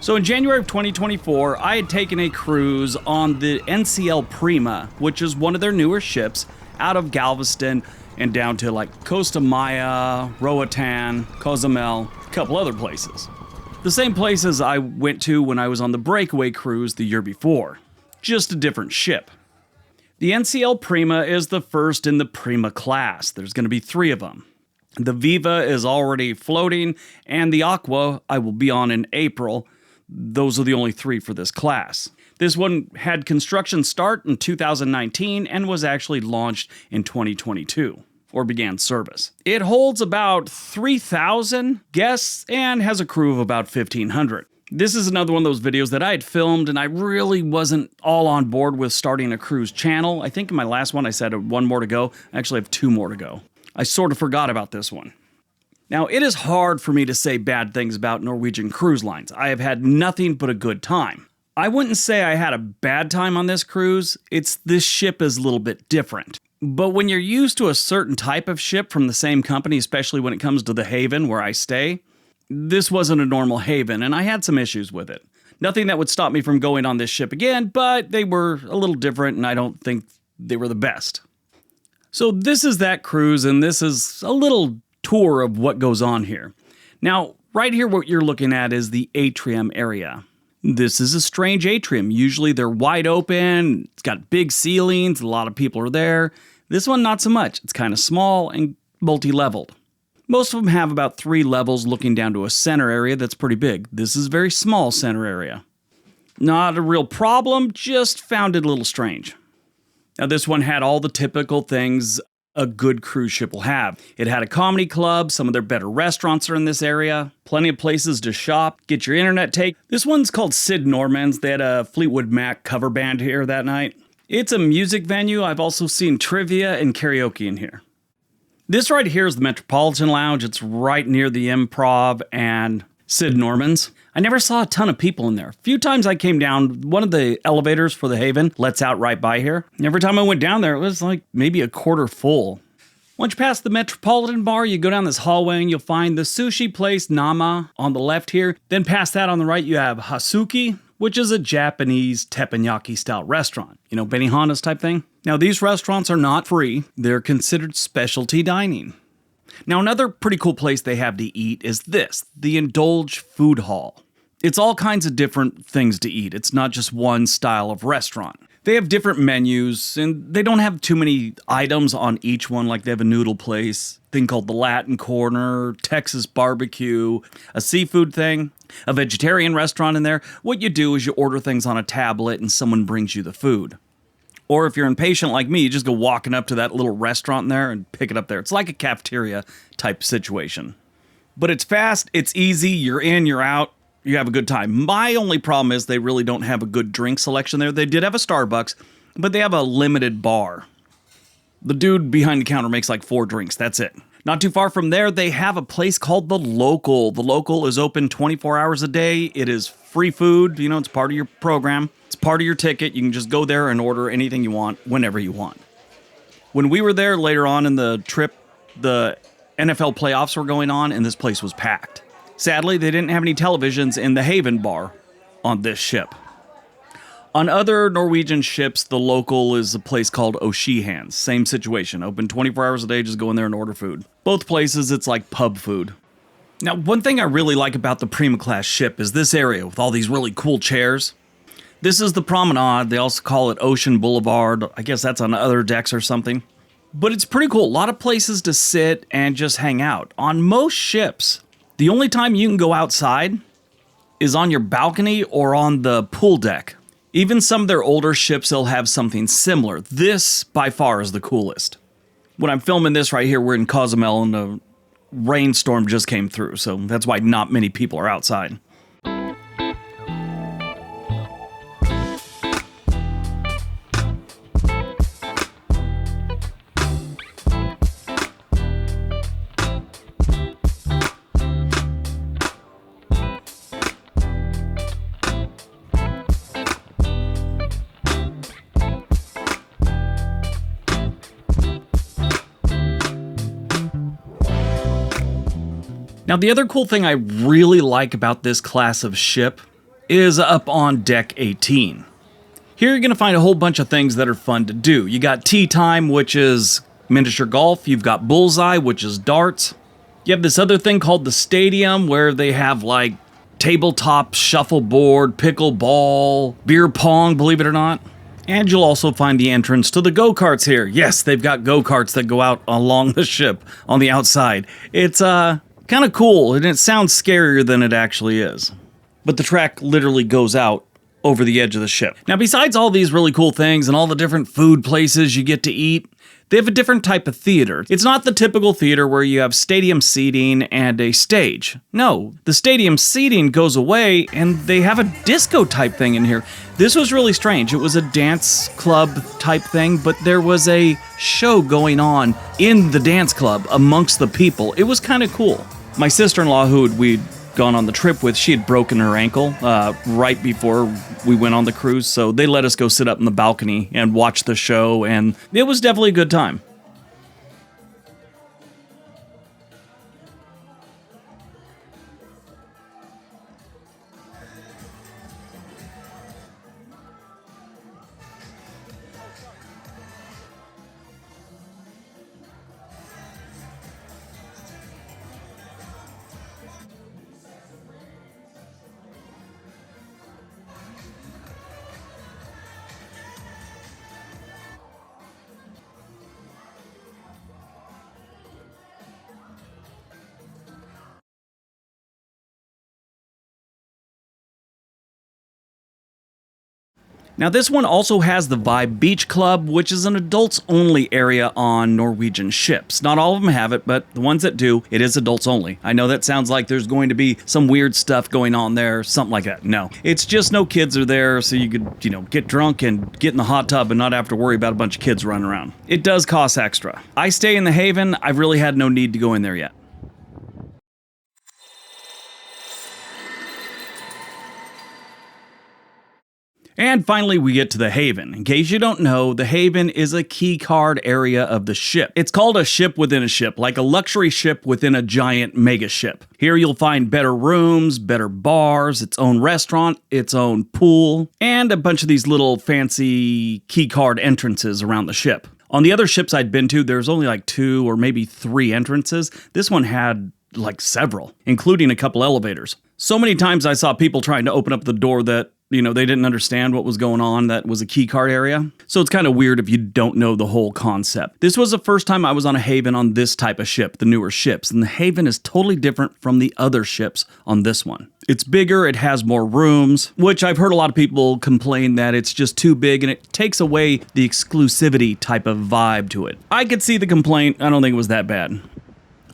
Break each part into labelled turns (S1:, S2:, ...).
S1: So in January of 2024, I had taken a cruise on the NCL Prima, which is one of their newer ships, out of Galveston and down to like Costa Maya, Roatan, Cozumel, a couple other places. The same places I went to when I was on the Breakaway cruise the year before, just a different ship. The NCL Prima is the first in the Prima class. There's going to be 3 of them. The Viva is already floating, and the Aqua I will be on in April. Those are the only 3 for this class. This one had construction start in 2019 and was actually launched in 2022, or began service. It holds about 3,000 guests and has a crew of about 1,500. This is another one of those videos that I had filmed and I really wasn't all on board with starting a cruise channel. I think in my last one I said 1 more to go. I actually have 2 more to go. I sort of forgot about this one. Now, it is hard for me to say bad things about Norwegian cruise lines. I have had nothing but a good time. I wouldn't say I had a bad time on this cruise. This ship is a little bit different. But when you're used to a certain type of ship from the same company, especially when it comes to the Haven where I stay, this wasn't a normal Haven, and I had some issues with it. Nothing that would stop me from going on this ship again, but they were a little different, and I don't think they were the best. So this is that cruise, and this is a little tour of what goes on here. Now, right here what you're looking at is the Atrium area. This is a strange atrium. Usually they're wide open, it's got big ceilings, a lot of people are there. This one, not so much. It's kind of small and multi-leveled. Most of them have about 3 levels looking down to a center area that's pretty big. This is a very small center area. Not a real problem, just found it a little strange. Now this one had all the typical things a good cruise ship will have. It had a comedy club, some of their better restaurants are in this area, plenty of places to shop, get your internet take. This one's called Sid Norman's. They had a Fleetwood Mac cover band here that night. It's a music venue. I've also seen trivia and karaoke in here. This right here is the Metropolitan Lounge. It's right near the Improv and Sid Norman's. I never saw a ton of people in there. A few times I came down, one of the elevators for the Haven lets out right by here. And every time I went down there, it was like maybe a quarter full. Once you pass the Metropolitan Bar, you go down this hallway and you'll find the sushi place Nama on the left here. Then past that on the right, you have Hasuki, which is a Japanese teppanyaki style restaurant. You know, Benihana's type thing. Now these restaurants are not free. They're considered specialty dining. Now another pretty cool place they have to eat is this, the Indulge Food Hall. It's all kinds of different things to eat. It's not just one style of restaurant. They have different menus, and they don't have too many items on each one, like they have a noodle place, thing called the Latin Corner, Texas barbecue, a seafood thing, a vegetarian restaurant in there. What you do is you order things on a tablet and someone brings you the food. Or if you're impatient like me, you just go walking up to that little restaurant in there and pick it up there. It's like a cafeteria type situation. But it's fast, it's easy, you're in, you're out. You have a good time. My only problem is they really don't have a good drink selection there. They did have a Starbucks, but they have a limited bar. The dude behind the counter makes like 4 drinks. That's it. Not too far from there, they have a place called The Local. The Local is open 24 hours a day. It is free food. You know, it's part of your program. It's part of your ticket. You can just go there and order anything you want whenever you want. When we were there later on in the trip, the NFL playoffs were going on and this place was packed. Sadly, they didn't have any televisions in the Haven bar on this ship. On other Norwegian ships, The Local is a place called O'Sheehan's. Same situation. Open 24 hours a day, just go in there and order food. Both places, it's like pub food. Now, one thing I really like about the Prima class ship is this area with all these really cool chairs. This is the promenade. They also call it Ocean Boulevard. I guess that's on other decks or something. But it's pretty cool. A lot of places to sit and just hang out. On most ships, the only time you can go outside is on your balcony or on the pool deck. Even some of their older ships, they'll have something similar. This, by far, is the coolest. When I'm filming this right here, we're in Cozumel and a rainstorm just came through, so that's why not many people are outside. Now, the other cool thing I really like about this class of ship is up on deck 18. Here you're going to find a whole bunch of things that are fun to do. You got tea time, which is miniature golf. You've got bullseye, which is darts. You have this other thing called the stadium where they have like tabletop shuffleboard, pickleball, beer pong, believe it or not. And you'll also find the entrance to the go-karts here. Yes, they've got go-karts that go out along the ship on the outside. It's kind of cool, and it sounds scarier than it actually is. But the track literally goes out over the edge of the ship. Now, besides all these really cool things and all the different food places you get to eat, they have a different type of theater. It's not the typical theater where you have stadium seating and a stage. No, the stadium seating goes away and they have a disco type thing in here. This was really strange. It was a dance club type thing, but there was a show going on in the dance club amongst the people. It was kind of cool. My sister-in-law, who we'd gone on the trip with, she had broken her ankle right before we went on the cruise, so they let us go sit up in the balcony and watch the show, and it was definitely a good time. Now this one also has the Vibe Beach Club, which is an adults-only area on Norwegian ships. Not all of them have it, but the ones that do, it is adults only. I know that sounds like there's going to be some weird stuff going on there, something like that. No, it's just no kids are there, so you could, get drunk and get in the hot tub and not have to worry about a bunch of kids running around. It does cost extra. I stay in the Haven. I've really had no need to go in there yet. And finally, we get to the Haven. In case you don't know, the Haven is a key card area of the ship. It's called a ship within a ship, like a luxury ship within a giant mega ship. Here you'll find better rooms, better bars, its own restaurant, its own pool, and a bunch of these little fancy key card entrances around the ship. On the other ships I'd been to, there's only like 2 or maybe 3 entrances. This one had like several, including a couple elevators. So many times I saw people trying to open up the door that they didn't understand what was going on. That was a key card area. So it's kind of weird if you don't know the whole concept. This was the first time I was on a Haven on this type of ship, the newer ships. And the Haven is totally different from the other ships on this one. It's bigger, it has more rooms, which I've heard a lot of people complain that it's just too big and it takes away the exclusivity type of vibe to it. I could see the complaint. I don't think it was that bad.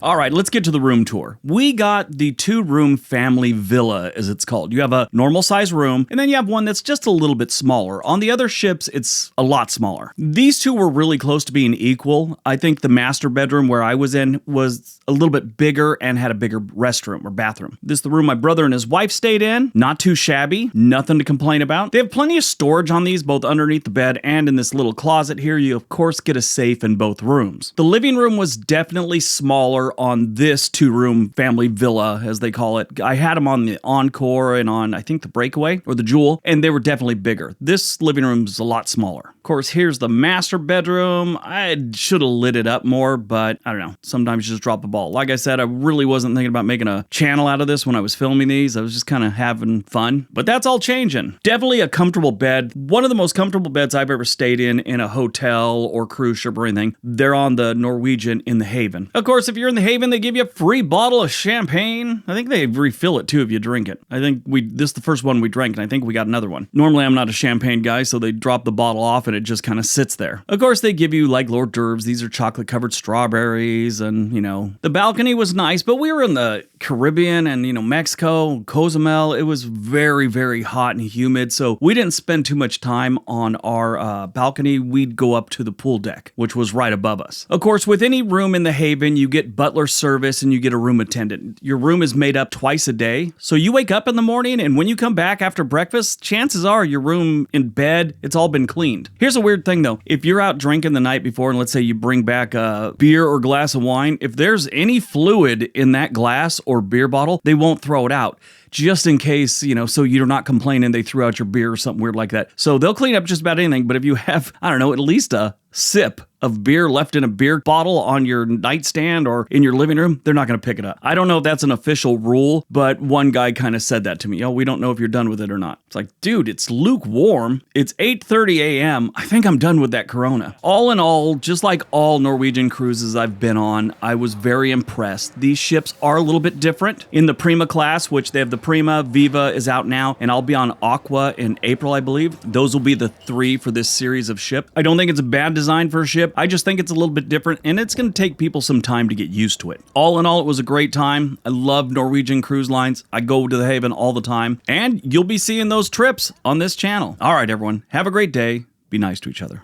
S1: All right, let's get to the room tour. We got the 2-room family villa, as it's called. You have a normal size room, and then you have one that's just a little bit smaller. On the other ships, it's a lot smaller. These two were really close to being equal. I think the master bedroom where I was in was a little bit bigger and had a bigger restroom or bathroom. This is the room my brother and his wife stayed in. Not too shabby, nothing to complain about. They have plenty of storage on these, both underneath the bed and in this little closet here. You, of course, get a safe in both rooms. The living room was definitely smaller on this 2-room family villa, as they call it. I had them on the Encore and on, I think, the Breakaway or the Jewel, and they were definitely bigger. This living room is a lot smaller. Of course, here's the master bedroom. I should have lit it up more, but I don't know. Sometimes you just drop a ball. Like I said, I really wasn't thinking about making a channel out of this when I was filming these. I was just kind of having fun, but that's all changing. Definitely a comfortable bed. One of the most comfortable beds I've ever stayed in a hotel or cruise ship or anything. They're on the Norwegian in the Haven. Of course, if you're in the Haven, they give you a free bottle of champagne. I think they refill it too if you drink it. I think this is the first one we drank, and I think we got another one. Normally, I'm not a champagne guy, so they drop the bottle off and it just kind of sits there. Of course, they give you like hors d'oeuvres. These are chocolate-covered strawberries, and the balcony was nice, but we were in the Caribbean and, Mexico, Cozumel. It was very, very hot and humid, so we didn't spend too much time on our balcony. We'd go up to the pool deck, which was right above us. Of course, with any room in the Haven, you get butler service and you get a room attendant. Your room is made up twice a day, so you wake up in the morning, and when you come back after breakfast, chances are your room in bed, it's all been cleaned. Here's a weird thing, though. If you're out drinking the night before, and let's say you bring back a beer or glass of wine, if there's any fluid in that glass or beer bottle, they won't throw it out. just in case, so you're not complaining they threw out your beer or something weird like that. So they'll clean up just about anything, but if you have, I don't know, at least a sip of beer left in a beer bottle on your nightstand or in your living room, they're not going to pick it up. I don't know if that's an official rule, but one guy kind of said that to me. Oh, we don't know if you're done with it or not. It's like, dude, it's lukewarm. It's 8:30 a.m. I think I'm done with that Corona. All in all, just like all Norwegian cruises I've been on, I was very impressed. These ships are a little bit different. In the Prima class, which they have the Prima, Viva is out now, and I'll be on Aqua in April, I believe. Those will be the 3 for this series of ship. I don't think it's a bad design for a ship. I just think it's a little bit different, and it's going to take people some time to get used to it. All in all, it was a great time. I love Norwegian Cruise Lines. I go to the Haven all the time, and you'll be seeing those trips on this channel. All right, everyone, have a great day. Be nice to each other.